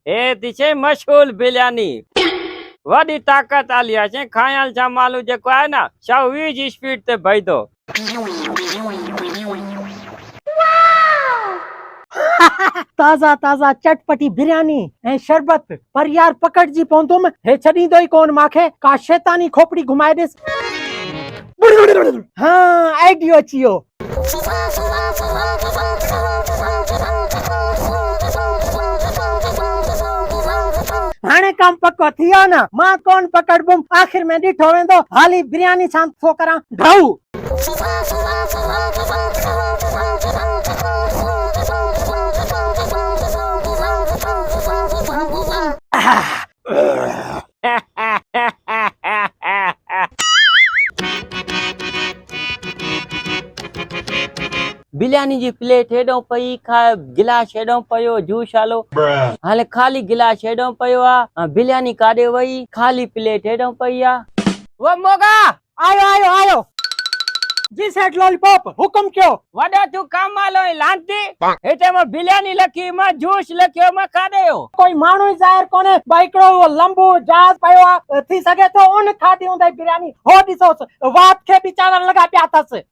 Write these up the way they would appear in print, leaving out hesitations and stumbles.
हे तिचे मशहूर बिरयानी वडी ताकत आली है खायल छा मालू जेको है ना 120 स्पीड ते भईदो। ताज़ा ताज़ा चटपटी बिरयानी ऐं शरबत पर यार पकड़जी पवंदुमि हे छॾींदो ई कोन मांखे का शैतानी खोपड़ी घुमाए ॾिस। हाँ आइडियो अची वियो। हाणे कम पको थी वियो न मां कोन पकड़बुमि आखिर में ॾिठो वेंदो हाली बिरयानी सां थो करां ढऊ। बिरयानी जी प्लेट हेॾो पई गिलास हेॾो पयो जूस आलो हाले खाली गिलास हेॾो पयो आ बिरयानी काॾे वई खाली प्लेट हेॾो पई आ। वो मोगा आयो आयो आयो जी सेठ लॉलीपॉप हुकुम कयो। वॾो तू कम आलो लांती हिते मां बिरयानी लखी मां जूस लखियो मां काॾे हो कोई माण्हू ज़ाहिर कोने बाइकड़ो लंबो जहाज पयो आ थी सके तो उन खाधी हूंदई बिरयानी हो ॾिसोस वात खे बि चावल लगा पिया अथस।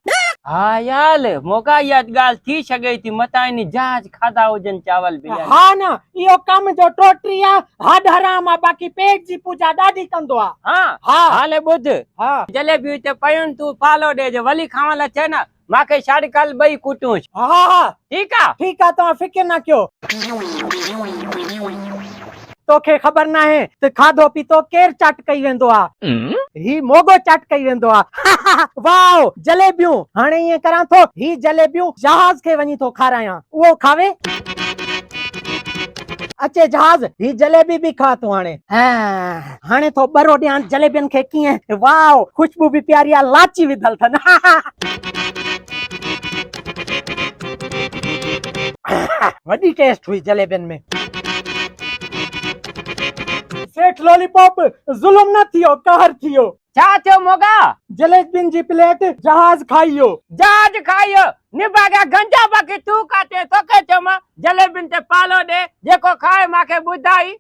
हाँ यार मोगा इहा ॻाल्हि थी सघे थी मतां इन जहाज खाधा हुजनि चावल बिरयानी। हाँ न इहो कम जो टोटरी आ हड हराम आ बाक़ी पेट जी पूजा ॾाढी कंदो आ। हाँ हाँ हाले ॿुध हाँ जलेबी हिते पयुनि तूं फालो ॾे वली खावण लाइ थे न मांखे छाड़ कल ॿई कुटूं हाँ हाँ ठीक आ तव्हां फिक्र न कयो। तोखे ख़बर न आहे त खाधो पीतो केर चट कई वेंदो आ ही मोगो चट कई वेंदो आ। वाओ जलेबियूं हाणे ईअं करां थो ही जलेबियूं जहाज खे वञी थो खारायां उहो खावे। अचे जहाज ही जलेबी भी खा तू हाणे। हाँ हाणे तो बरो ॾियां जलेबियन खे कीअं वाओ खुशबू भी प्यारी आ लाची विधल थन। वॾी टेस्ट हुई जलेबियन में। सेठ लॉलीपॉप जुल्म न थियो कहर थियो। छा थियो मोगा जलेबियन जी प्लेट जहाज खाइयो जहाज खाइयो निभागा गंजा बाकी तू काटे तोखे चयो जलेबिन ते पालो ॾे जेको खाए मांखे ॿुधाई।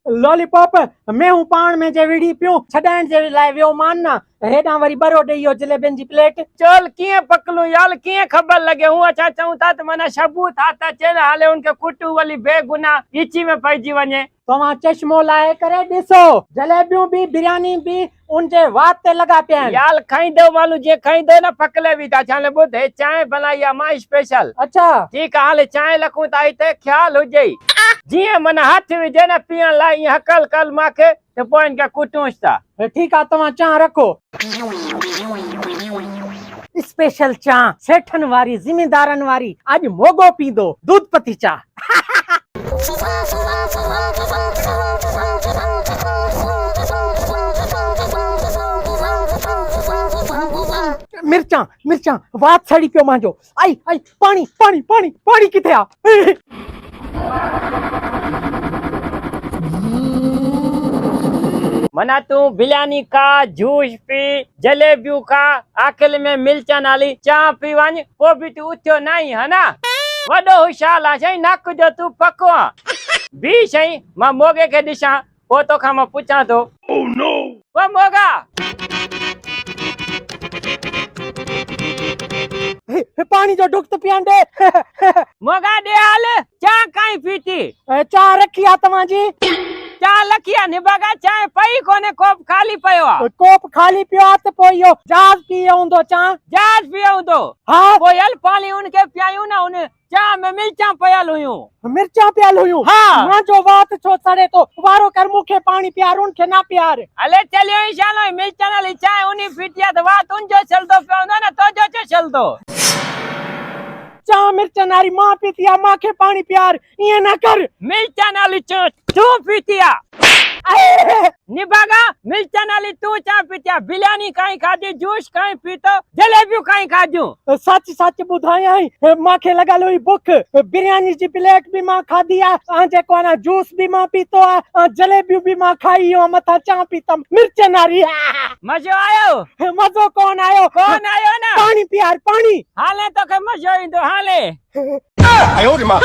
लॉलीपॉप मैं हूं पाण में जे विड़ी पियो छॾाइण जे लाइ वियो मान न हेॾां वरी बरो ॾेइयो जलेबियन जी प्लेट। चल कीअं पकलू यार कीअं ख़बर लगे हूं अच्छा चऊं था त माना सबूत था त चल हाले उनके कुटू वली बेगुनाह इची में पइजी वञे। तव्हां चश्मो लाए करे ॾिसो जलेबियूं भी बिरयानी भी उनजे वात ते लगा पिया यार खाईंदो मालू जे खाईंदो न पकले भी था छाले ॿुध हे चांहि बनाई आहे मां स्पेशल। अच्छा ठीक आहे हाले चांहि लखूं था हिते ख्याल हुजे जीअं माना हथ विझे न पीअण लाइ ईअं हकल कल मांखे त पोइ इनखे कुटूंसि था। ठीक आहे तव्हां चांहि रखो स्पेशल चांहि सेठन वारी जिम्मेदारन वारी अॼु मोगो पींदो दूध पती चांहि। मिर्चा मिर्चा वात सड़ी पियो मांजो आई आई पानी पानी पानी पानी किथे आ। मना तू बिरयानी खा जूस पी जलेबियूं खा आखिर में मिर्चन वाली चांहि पी वञ पोइ बि तू उथियो नहीं है ना वॾो होशियार आहे साईं नक जो तू पको आहे बी साईं मां मोगे खे ॾिसां पोइ तोखां मां पुछां थो। वो मोगा पानी जो डुक तो पियान दे। मोगा दे हाल चांहि काई पीती चांहि रखी आ तव्हां जी चांहि लखी आहे निभागा चांहि पई कोने कोप खाली पियो आहे कोप खाली पियो आहे त पोइ इहो जहाज पियो हूंदो चांहि जहाज पियो हूंदो। हाँ पोइ हल पाणी उनखे पियायूं न उन चांहि में मिर्चां पयल हुयूं मिर्चा पियल हुयूं। हाँ मुंहिंजो वात छो सड़े तो वारो कर मूंखे पानी पियार उनखे न पियार। हले चलियो ई शालो मिर्चन वाली चांहि उनी पीती आहे त वात उनजो चलंदो पियो हूंदो न तुंहिंजो छो चलंदो। चांहि मिर्चन वारी मां पीती आहे मूंखे पानी पियार ईअं न कर। मिर्चन वाली चांहि तू पीती आहे निभागा मिर्चन वाली तू चांहि पीती आहे बिरयानी काई खाधी जूस काई पीतो जलेबियूं काई खाधियूं। सच सच ॿुधायां मूंखे लॻल हुई बुख बिरयानी जी प्लेट भी मां खाधी आहे जेको आहे न जूस भी मां पीतो आहे जलेबियूं भी मां खाई मथां चांहि पीतम मिर्चन वारी। मज़ो आयो मज़ो कोन आयो न पानी पियार पानी हाले तोखे मज़ो ईंदो हाले।哎呦我的妈！